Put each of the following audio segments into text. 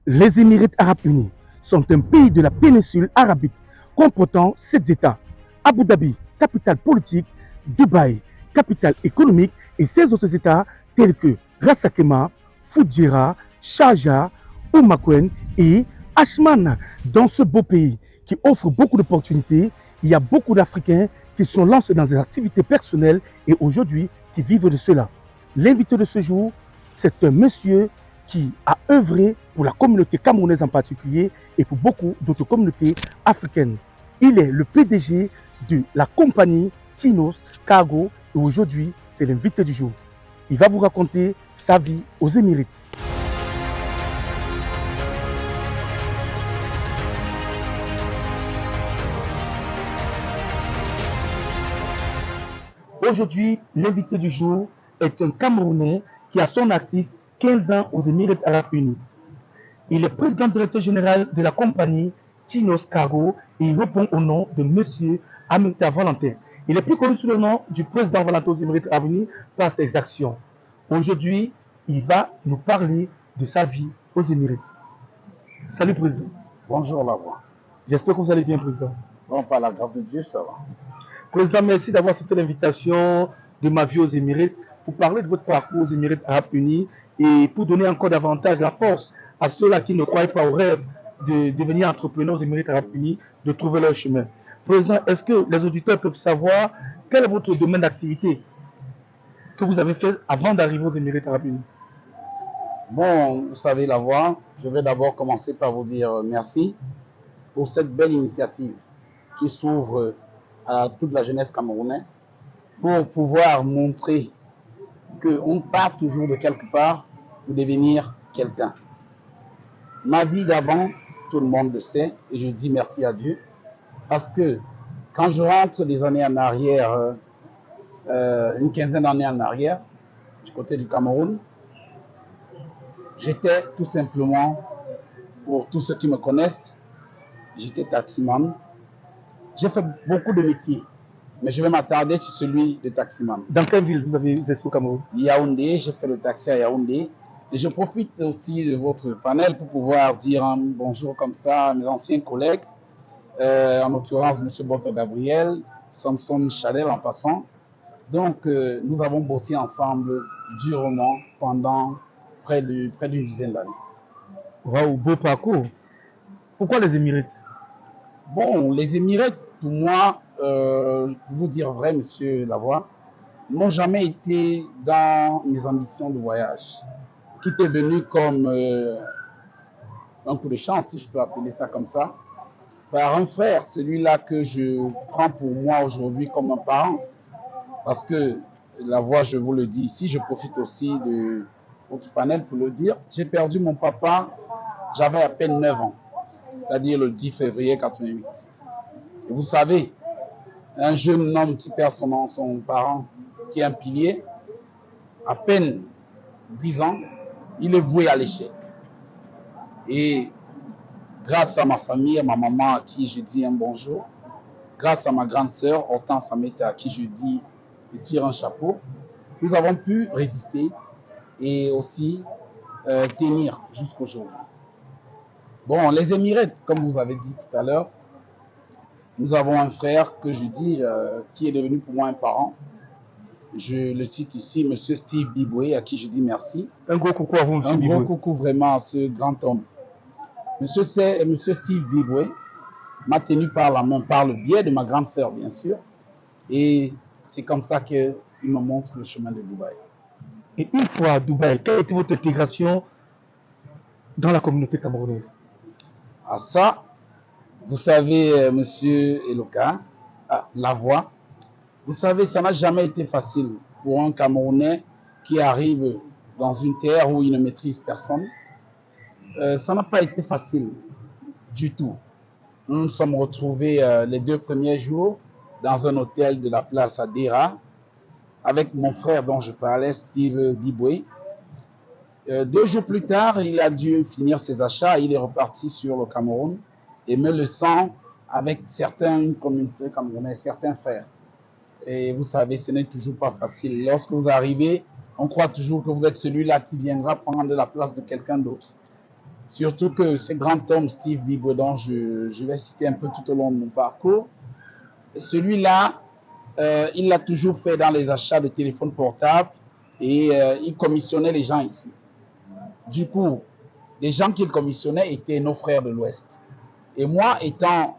Les Émirats arabes unis sont un pays de la péninsule arabique comportant 7 États. Abu Dhabi, capitale politique, Dubaï, capitale économique, et 16 autres États tels que Ras Al Khaimah, Fudjira, Sharjah, Umm et Ashman. Dans ce beau pays qui offre beaucoup d'opportunités, il y a beaucoup d'Africains qui sont lancés dans des activités personnelles et aujourd'hui qui vivent de cela. L'invité de ce jour, c'est un monsieur qui a œuvré pour la communauté camerounaise en particulier et pour beaucoup d'autres communautés africaines. Il est le PDG de la compagnie Tinos Cargo et aujourd'hui, c'est l'invité du jour. Il va vous raconter sa vie aux Émirats. Aujourd'hui, l'invité du jour est un Camerounais qui a son actif 15 ans aux Émirats arabes unis. Il est président directeur général de la compagnie Tinos Cargo et il répond au nom de M. Aminta Valentin. Il est plus connu sous le nom du président Valentin aux Émirats arabes unis par ses actions. Aujourd'hui, il va nous parler de sa vie aux Émirats. Salut président. Bonjour Lavoie. J'espère que vous allez bien président. Bon, par la grâce de Dieu, ça va. Président, merci d'avoir accepté l'invitation de ma vie aux Émirats pour parler de votre parcours aux Émirats arabes unis et pour donner encore davantage la force à ceux-là qui ne croient pas au rêve de devenir entrepreneurs aux Émirats arabes unis, de trouver leur chemin. Président, est-ce que les auditeurs peuvent savoir quel est votre domaine d'activité que vous avez fait avant d'arriver aux Émirats arabes unis? Bon, vous savez Lavoie, je vais d'abord commencer par vous dire merci pour cette belle initiative qui s'ouvre à toute la jeunesse camerounaise pour pouvoir montrer qu'on part toujours de quelque part pour devenir quelqu'un. Ma vie d'avant, tout le monde le sait, et je dis merci à Dieu, parce que quand je rentre des années en arrière, une quinzaine d'années en arrière, du côté du Cameroun, j'étais tout simplement, pour tous ceux qui me connaissent, j'étais taximan. J'ai fait beaucoup de métiers, mais je vais m'attarder sur celui de taximan. Dans quelle ville vous avez exercé au Cameroun? Yaoundé, j'ai fait le taxi à Yaoundé. Et je profite aussi de votre panel pour pouvoir dire un bonjour comme ça à mes anciens collègues, en l'occurrence M. Botte Gabriel, Samson Chadel en passant. Donc, nous avons bossé ensemble durement pendant près d'une dizaine d'années. Waouh, beau parcours. Pourquoi les Émirats? Bon, les Émirats, pour moi, pour vous dire vrai, monsieur Lavoie, n'ont jamais été dans mes ambitions de voyage. Tout est venu comme un coup de chance, si je peux appeler ça comme ça, par un frère, celui-là que je prends pour moi aujourd'hui comme un parent. Parce que Lavoie, je vous le dis ici, je profite aussi de votre panel pour le dire, j'ai perdu mon papa, j'avais à peine 9 ans, c'est-à-dire le 10 février 88. Et vous savez, un jeune homme qui perd son parent, qui est un pilier, à peine 10 ans, il est voué à l'échec. Et grâce à ma famille, à ma maman à qui je dis un bonjour, grâce à ma grande sœur, Hortense Ameta, à qui je dis, je tire un chapeau, nous avons pu résister et aussi tenir jusqu'aujourd'hui. Bon, les Émirats, comme vous avez dit tout à l'heure, nous avons un frère que je dis qui est devenu pour moi un parent. Je le cite ici, M. Steve Biboué, à qui je dis merci. Un gros coucou à vous, M. Biboué. Un gros coucou vraiment à ce grand homme. M. Steve Biboué m'a tenu par la main, par le biais de ma grande sœur, bien sûr. Et c'est comme ça qu'il me montre le chemin de Dubaï. Et une fois à Dubaï, quelle était votre intégration dans la communauté camerounaise? À ça, vous savez, monsieur Eloka, Lavoie, vous savez, ça n'a jamais été facile pour un Camerounais qui arrive dans une terre où il ne maîtrise personne. Ça n'a pas été facile du tout. Nous nous sommes retrouvés les 2 premiers jours dans un hôtel de la place Adera avec mon frère dont je parlais, Steve Biboué. 2 jours plus tard, il a dû finir ses achats, il est reparti sur le Cameroun et me laissant avec certaines communautés camerounaises, certains frères. Et vous savez, ce n'est toujours pas facile. Lorsque vous arrivez, on croit toujours que vous êtes celui-là qui viendra prendre la place de quelqu'un d'autre. Surtout que ce grand homme, Steve Bibre, dont je vais citer un peu tout au long de mon parcours, celui-là, il l'a toujours fait dans les achats de téléphones portables et il commissionnait les gens ici. Du coup, les gens qu'il commissionnait étaient nos frères de l'Ouest. Et moi, étant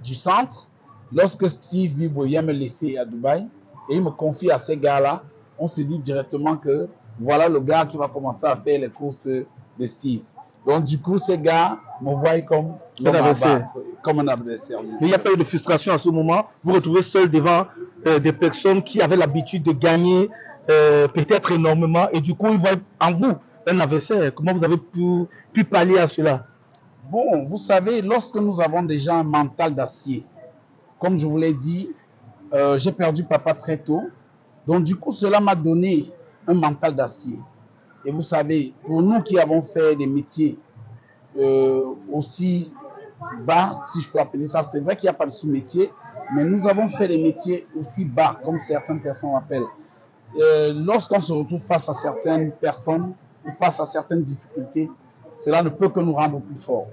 du centre, lorsque Steve Bibre vient me laisser à Dubaï et il me confie à ces gars-là, on se dit directement que voilà le gars qui va commencer à faire les courses de Steve. Donc, du coup, ces gars me voient comme l'homme à battre, comme un adversaire. Mais il n'y a pas eu de frustration à ce moment. Vous vous retrouvez seul devant des personnes qui avaient l'habitude de gagner peut-être énormément et du coup, ils voient en vous un adversaire. Comment vous avez pu pallier à cela? Bon, vous savez, lorsque nous avons déjà un mental d'acier, comme je vous l'ai dit, j'ai perdu papa très tôt. Donc, du coup, cela m'a donné un mental d'acier. Et vous savez, pour nous qui avons fait des métiers aussi bas, si je peux appeler ça, c'est vrai qu'il n'y a pas de sous-métier, mais nous avons fait des métiers aussi bas, comme certaines personnes appellent. Lorsqu'on se retrouve face à certaines personnes ou face à certaines difficultés, cela ne peut que nous rendre plus forts.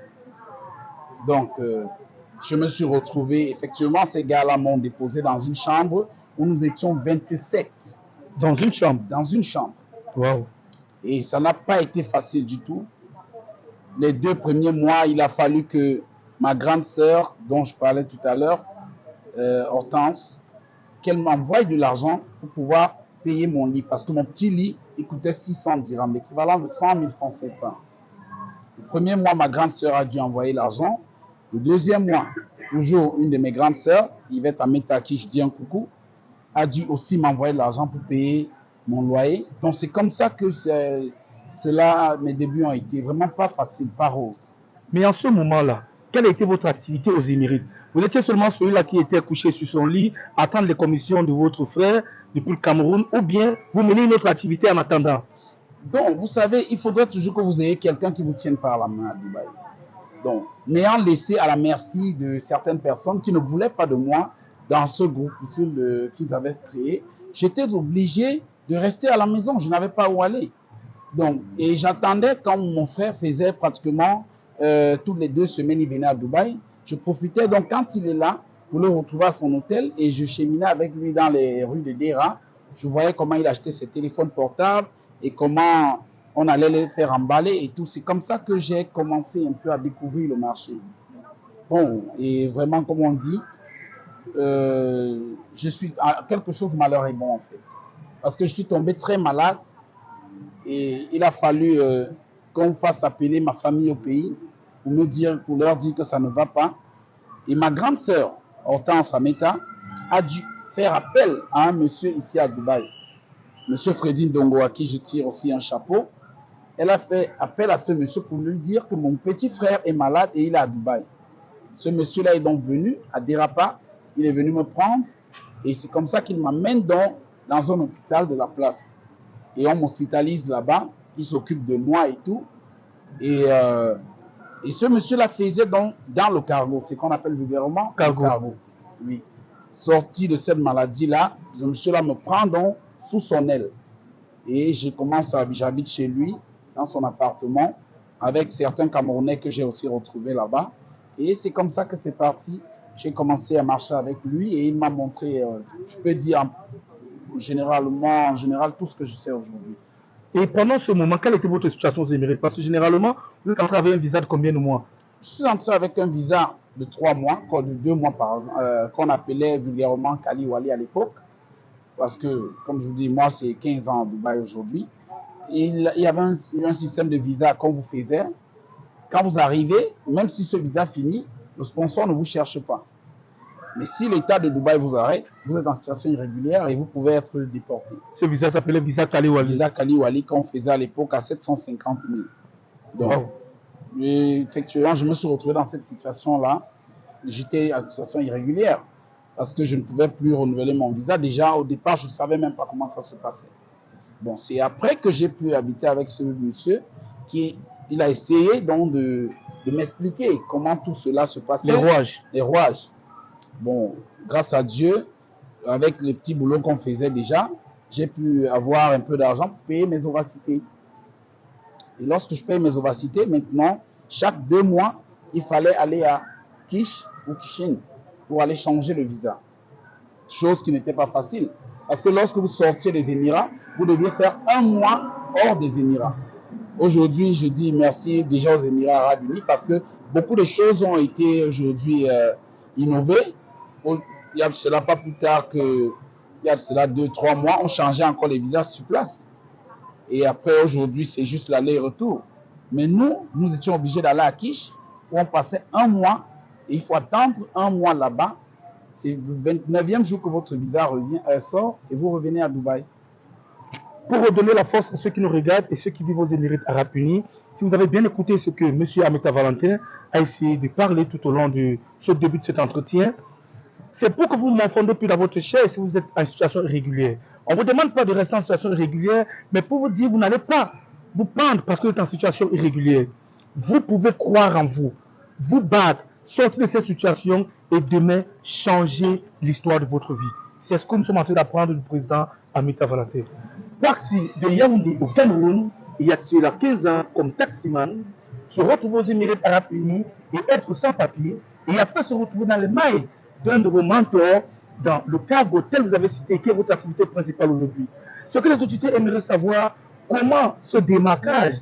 Donc, je me suis retrouvé, effectivement, ces gars-là m'ont déposé dans une chambre où nous étions 27. Dans une chambre? Dans une chambre. Wow. Et ça n'a pas été facile du tout. Les 2 premiers mois, il a fallu que ma grande sœur, dont je parlais tout à l'heure, Hortense, qu'elle m'envoie de l'argent pour pouvoir payer mon lit. Parce que mon petit lit, il coûtait 600 dirhams, l'équivalent de 100 000 francs CFA. Le premier mois, ma grande sœur a dû envoyer l'argent. Le deuxième mois, toujours une de mes grandes sœurs, Yvette Ameta, à qui je dis un coucou, a dû aussi m'envoyer de l'argent pour payer mon loyer. Donc c'est comme ça que cela, mes débuts ont été vraiment pas faciles, pas roses. Mais en ce moment-là, quelle a été votre activité aux Émirates? Vous étiez seulement celui-là qui était couché sur son lit, attendre les commissions de votre frère depuis le Cameroun, ou bien vous menez une autre activité en attendant? Donc, vous savez, il faudrait toujours que vous ayez quelqu'un qui vous tienne par la main à Dubaï. Donc, m'ayant laissé à la merci de certaines personnes qui ne voulaient pas de moi dans ce groupe qu'ils avaient créé, j'étais obligé de rester à la maison. Je n'avais pas où aller. Donc, et j'attendais quand mon frère faisait pratiquement toutes les 2 semaines, il venait à Dubaï. Je profitais donc quand il est là pour le retrouver à son hôtel et je cheminais avec lui dans les rues de Dera. Je voyais comment il achetait ses téléphones portables et comment on allait les faire emballer et tout. C'est comme ça que j'ai commencé un peu à découvrir le marché. Bon, et vraiment, comme on dit, je suis à quelque chose malheur est bon en fait. Parce que je suis tombé très malade et il a fallu qu'on fasse appeler ma famille au pays pour leur dire que ça ne va pas. Et ma grande sœur, Hortense Ameta, a dû faire appel à un monsieur ici à Dubaï, monsieur Fredine Dongo, à qui je tire aussi un chapeau. Elle a fait appel à ce monsieur pour lui dire que mon petit frère est malade et il est à Dubaï. Ce monsieur-là est donc venu à Derapa, il est venu me prendre et c'est comme ça qu'il m'amène dans un hôpital de la place. Et on m'hospitalise là-bas, il s'occupe de moi et tout. Et ce monsieur-là faisait donc dans le cargo, c'est qu'on appelle vulgairement le cargo. Oui. Sorti de cette maladie-là, ce monsieur-là me prend donc sous son aile. Et j'habite chez lui, dans son appartement, avec certains Camerounais que j'ai aussi retrouvés là-bas. Et c'est comme ça que c'est parti. J'ai commencé à marcher avec lui et il m'a montré, je peux dire en général, tout ce que je sais aujourd'hui. Et pendant ce moment, quelle était votre situation aux Émirats? Parce que généralement, vous êtes entré avec un visa de combien de mois? Je suis entré avec un visa de 3 mois, de 2 mois par exemple, qu'on appelait vulgairement Kali Wali à l'époque. Parce que, comme je vous dis, moi, c'est 15 ans à Dubaï aujourd'hui. Il y avait un système de visa qu'on vous faisait. Quand vous arrivez, même si ce visa finit, le sponsor ne vous cherche pas. Mais si l'État de Dubaï vous arrête, vous êtes en situation irrégulière et vous pouvez être déporté. Ce visa s'appelait visa Kali Wali. Visa Kali Wali qu'on faisait à l'époque à 750 000. Donc, effectivement, je me suis retrouvé dans cette situation-là. J'étais en situation irrégulière parce que je ne pouvais plus renouveler mon visa. Déjà, au départ, je ne savais même pas comment ça se passait. Bon, c'est après que j'ai pu habiter avec ce monsieur il a essayé donc de m'expliquer comment tout cela se passait. Les rouages. Bon, grâce à Dieu, avec les petits boulots qu'on faisait déjà, j'ai pu avoir un peu d'argent pour payer mes ovacités. Et lorsque je paye mes ovacités, maintenant, chaque 2 mois, il fallait aller à Kish ou Kishin pour aller changer le visa. Chose qui n'était pas facile. Parce que lorsque vous sortiez des Émirats, vous deviez faire 1 mois hors des Émirats. Aujourd'hui, je dis merci déjà aux Émirats Arabes Unis parce que beaucoup de choses ont été aujourd'hui innovées. Il y a cela pas plus tard que, il y a cela 2-3 mois, on changeait encore les visas sur place. Et après, aujourd'hui, c'est juste l'aller-retour. Mais nous étions obligés d'aller à Kish où on passait 1 mois et il faut attendre 1 mois là-bas. C'est le 29e jour que votre visa sort et vous revenez à Dubaï. Pour redonner la force à ceux qui nous regardent et ceux qui vivent aux Émirats Arabes Unis, si vous avez bien écouté ce que M. Amita Valentin a essayé de parler tout au long de ce début de cet entretien, c'est pour que vous m'enfondez plus dans votre chair si vous êtes en situation irrégulière. On ne vous demande pas de rester en situation irrégulière, mais pour vous dire, vous n'allez pas vous prendre parce que vous êtes en situation irrégulière. Vous pouvez croire en vous, vous battre, sortir de cette situation et demain changer l'histoire de votre vie. C'est ce que nous sommes en train d'apprendre du président Amita Valentin. Parti de Yaoundé au Cameroun, il y a 15 ans comme taximan, se retrouver aux Émirats Arabes Unis et être sans papier, et après se retrouver dans les mailles d'un de vos mentors dans le cargo tel que vous avez cité, qui est votre activité principale aujourd'hui. Ce que les autorités aimeraient savoir, comment ce démarquage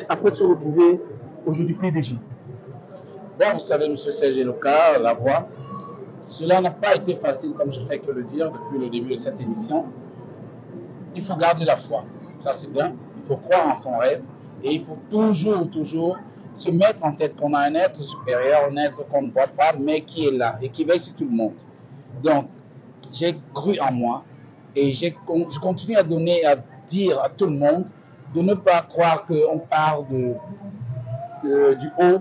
après se retrouver aujourd'hui PDG. Bon, vous savez, M. Serge Loka, la voix, cela n'a pas été facile, comme je fais que le dire depuis le début de cette émission. Il faut garder la foi, ça c'est bien. Il faut croire en son rêve et il faut toujours se mettre en tête qu'on a un être supérieur, un être qu'on ne voit pas, mais qui est là et qui veille sur tout le monde. Donc, j'ai cru en moi et je continue à dire à tout le monde de ne pas croire qu'on part du haut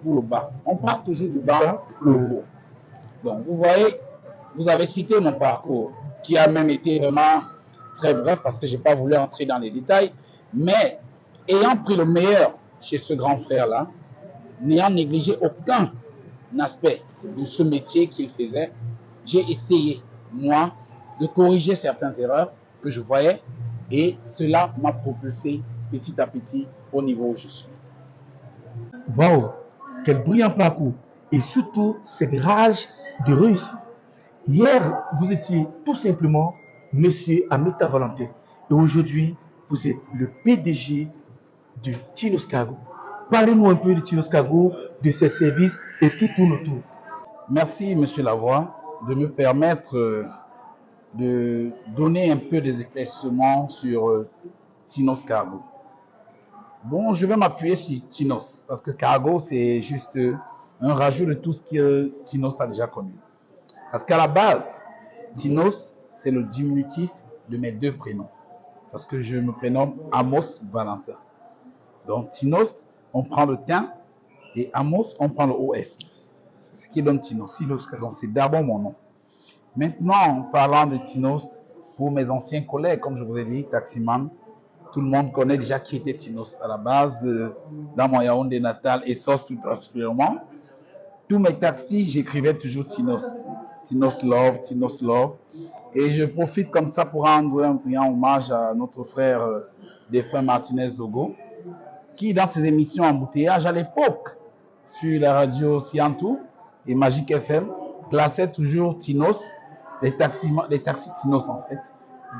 pour le bas. On part toujours du bas pour le haut. Donc, vous voyez, vous avez cité mon parcours, qui a même été vraiment très bref parce que je n'ai pas voulu entrer dans les détails, mais ayant pris le meilleur chez ce grand frère-là, n'ayant négligé aucun aspect de ce métier qu'il faisait, j'ai essayé, moi, de corriger certaines erreurs que je voyais et cela m'a propulsé petit à petit au niveau où je suis. Waouh, quel brillant parcours et surtout cette rage de réussite. Hier, vous étiez tout simplement Monsieur Amita Valentin et aujourd'hui, vous êtes le PDG de Tinos Cargo. Parlez-nous un peu de Tinos Cargo, de ses services et ce qui tourne autour. Merci, Monsieur Lavoie, de me permettre de donner un peu des éclaircissements sur Tinos Cargo. Bon, je vais m'appuyer sur Tinos, parce que Cargo, c'est juste un rajout de tout ce que Tinos a déjà connu. Parce qu'à la base, Tinos, c'est le diminutif de mes 2 prénoms. Parce que je me prénomme Amos Valentin. Donc, Tinos, on prend le tin, et Amos, on prend le OS. C'est ce qui donne Tinos. Donc, c'est d'abord mon nom. Maintenant, en parlant de Tinos, pour mes anciens collègues, comme je vous ai dit, taximan, tout le monde connaît déjà qui était Tinos. À la base, dans mon Yaoundé natal, et SOS plus particulièrement, tous mes taxis, j'écrivais toujours Tinos. Tinos Love, Tinos Love. Et je profite comme ça pour rendre un brillant hommage à notre frère défunt Martinez Zogo, qui dans ses émissions embouteillage à l'époque, sur la radio Siantou et Magic FM, classait toujours Tinos, les taxis Tinos en fait,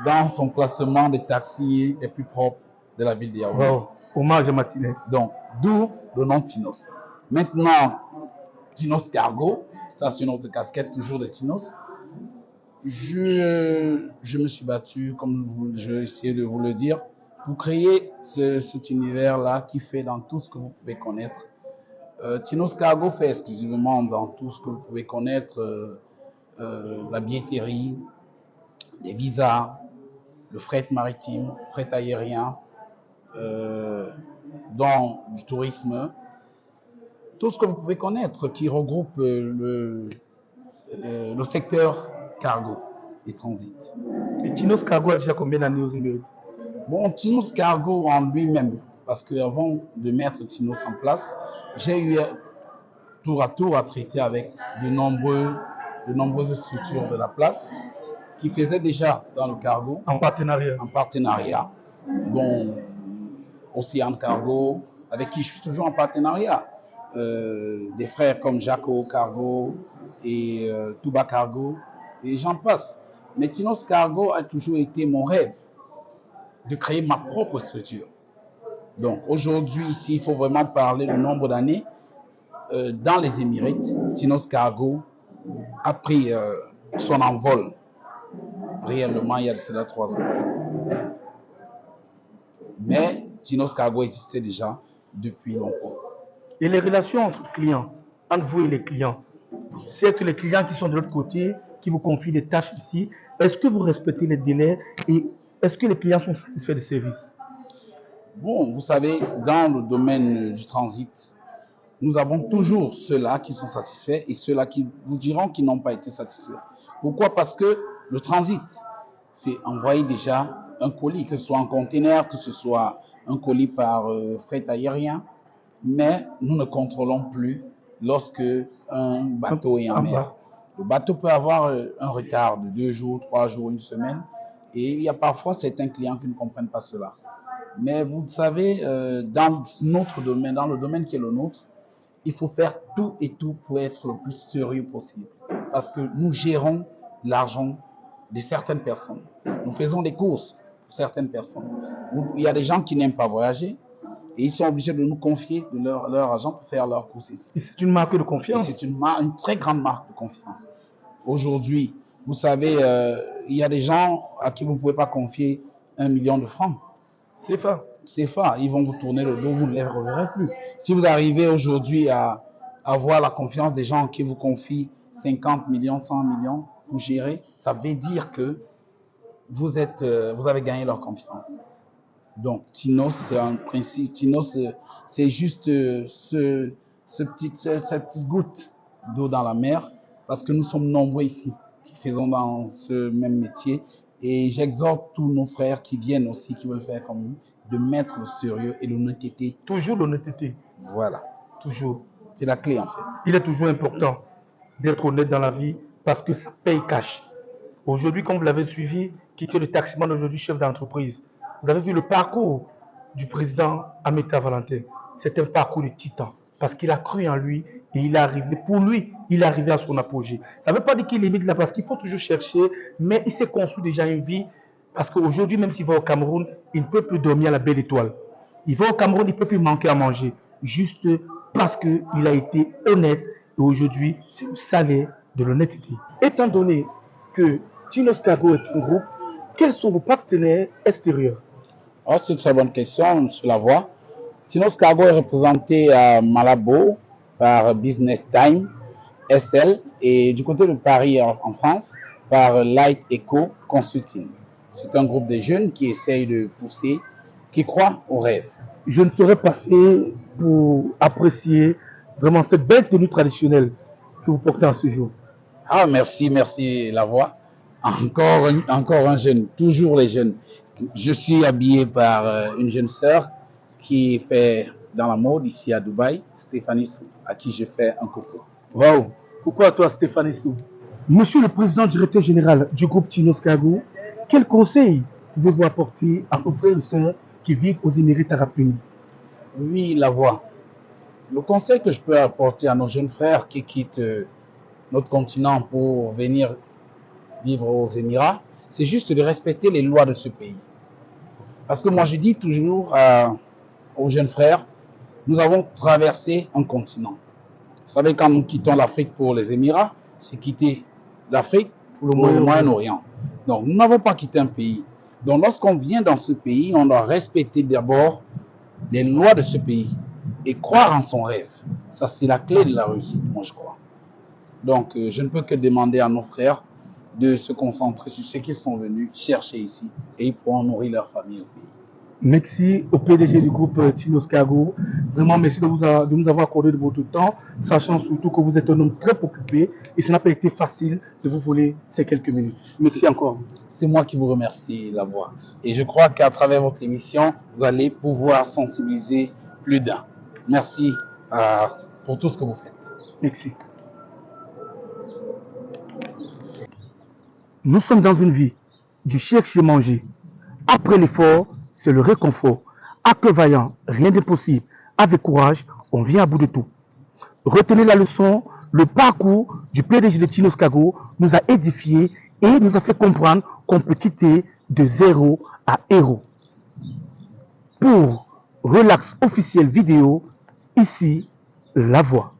dans son classement des taxis les plus propres de la ville de Yaoundé. Wow, hommage à Martinez. Donc, d'où le nom Tinos. Maintenant, Tinos Cargo, ça c'est notre casquette toujours de Tinos. Je me suis battu, comme je essayé de vous le dire, pour créer cet univers-là qui fait dans tout ce que vous pouvez connaître. Tinos Cargo fait exclusivement dans tout ce que vous pouvez connaître, la billetterie, les visas, le fret maritime, fret aérien, dans du tourisme, tout ce que vous pouvez connaître qui regroupe le secteur cargo et transit. Et Tinos Cargo a déjà combien d'années aux Émirats? Bon, Tinos Cargo en lui-même, parce qu'avant de mettre Tinos en place, j'ai eu tour à traiter avec de nombreuses structures de la place qui faisaient déjà dans le cargo. En partenariat. Dont Océan Cargo, avec qui je suis toujours en partenariat. Des frères comme Jaco Cargo et Touba Cargo, et j'en passe. Mais Tinos Cargo a toujours été mon rêve de créer ma propre structure. Donc aujourd'hui, ici, il faut vraiment parler du nombre d'années. Dans les Émirats, Tinos Cargo a pris son envol réellement il y a de cela 3 ans. Mais Tinos Cargo existait déjà depuis longtemps. Et les relations entre clients, entre vous et les clients, c'est que les clients qui sont de l'autre côté, qui vous confient des tâches ici, est-ce que vous respectez les délais et est-ce que les clients sont satisfaits des services? Bon, vous savez, dans le domaine du transit, nous avons toujours ceux-là qui sont satisfaits et ceux-là qui vous diront qu'ils n'ont pas été satisfaits. Pourquoi? Parce que le transit, c'est envoyer déjà un colis, que ce soit en conteneur, que ce soit un colis par fret aérien, mais nous ne contrôlons plus lorsque un bateau est en mer. Le bateau peut avoir un retard de 2 jours, 3 jours, 1 semaine, et il y a parfois certains clients qui ne comprennent pas cela. Mais vous savez, dans notre domaine, dans le domaine qui est le nôtre, il faut faire tout et tout pour être le plus sérieux possible. Parce que nous gérons l'argent de certaines personnes. Nous faisons des courses pour certaines personnes. Il y a des gens qui n'aiment pas voyager et ils sont obligés de nous confier de leur argent pour faire leurs courses ici. Et c'est une marque de confiance. Et c'est une très grande marque de confiance. Aujourd'hui, vous savez, il y a des gens à qui vous ne pouvez pas confier 1 million de francs. CFA, ils vont vous tourner le dos, vous ne les reverrez plus. Si vous arrivez aujourd'hui à avoir la confiance des gens qui vous confient 50 millions, 100 millions pour gérer, ça veut dire que vous avez gagné leur confiance. Donc, Tinos, c'est un principe. Tinos, c'est juste cette petite goutte d'eau dans la mer, parce que nous sommes nombreux ici qui faisons dans ce même métier. Et j'exhorte tous nos frères qui viennent aussi, qui veulent faire comme nous, de mettre le sérieux et l'honnêteté. Toujours l'honnêteté. Voilà. Toujours. C'est la clé en fait. Il est toujours important d'être honnête dans la vie parce que ça paye cash. Aujourd'hui, comme vous l'avez suivi, qui est le taximan aujourd'hui chef d'entreprise, vous avez vu le parcours du président Ameta Valentin. C'est un parcours de titan parce qu'il a cru en lui et il est arrivé. Pour lui, il est arrivé à son apogée. Ça ne veut pas dire qu'il limite là parce qu'il faut toujours chercher, mais il s'est construit déjà une vie. Parce qu'aujourd'hui, même s'il va au Cameroun, il ne peut plus dormir à la belle étoile. Il va au Cameroun, il ne peut plus manquer à manger. Juste parce qu'il a été honnête. Et aujourd'hui, c'est le salaire de l'honnêteté. Étant donné que Tinos Cargo est un groupe, quels sont vos partenaires extérieurs? Oh, c'est une très bonne question, M. Lavoie. Tinos Cargo est représenté à Malabo par Business Time, SL, et du côté de Paris en France, par Light Eco Consulting. C'est un groupe de jeunes qui essayent de pousser, qui croient aux rêves. Je ne saurais passer pour apprécier vraiment cette belle tenue traditionnelle que vous portez en ce jour. Ah, merci Lavoie. Encore un jeune, toujours les jeunes. Je suis habillé par une jeune sœur qui fait dans la mode ici à Dubaï, Stéphanie Sou, à qui je fais un coucou. Wow! Coucou à toi, Stéphanie Sou. Monsieur le président directeur général du groupe Tinos Cargo, quel conseil pouvez-vous apporter à vos frères et sœurs qui vivent aux Émirats arabes unis? Oui, Lavoie. Le conseil que je peux apporter à nos jeunes frères qui quittent notre continent pour venir vivre aux Émirats, c'est juste de respecter les lois de ce pays. Parce que moi, je dis toujours aux jeunes frères, nous avons traversé un continent. Vous savez, quand nous quittons l'Afrique pour les Émirats, c'est quitter l'Afrique pour le Moyen-Orient. Donc, nous n'avons pas quitté un pays. Donc, lorsqu'on vient dans ce pays, on doit respecter d'abord les lois de ce pays et croire en son rêve. Ça, c'est la clé de la réussite, moi, je crois. Donc, je ne peux que demander à nos frères de se concentrer sur ce qu'ils sont venus chercher ici et ils pourront nourrir leur famille au pays. Merci au PDG du groupe Tinos Cargo. Vraiment, merci de nous avoir accordé de votre temps, sachant surtout que vous êtes un homme très occupé et ça n'a pas été facile de vous voler ces quelques minutes. Merci encore. C'est moi qui vous remercie, Lavoie. Et je crois qu'à travers votre émission, vous allez pouvoir sensibiliser plus d'un. Merci pour tout ce que vous faites. Merci. Nous sommes dans une vie du chercher manger. Après l'effort, c'est le réconfort. À que vaillant, rien d'impossible. avec courage, on vient à bout de tout. Retenez la leçon, le parcours du PDG de Tinos Kago nous a édifié et nous a fait comprendre qu'on peut quitter de zéro à héros. Pour Relax officiel vidéo, ici, La Voix.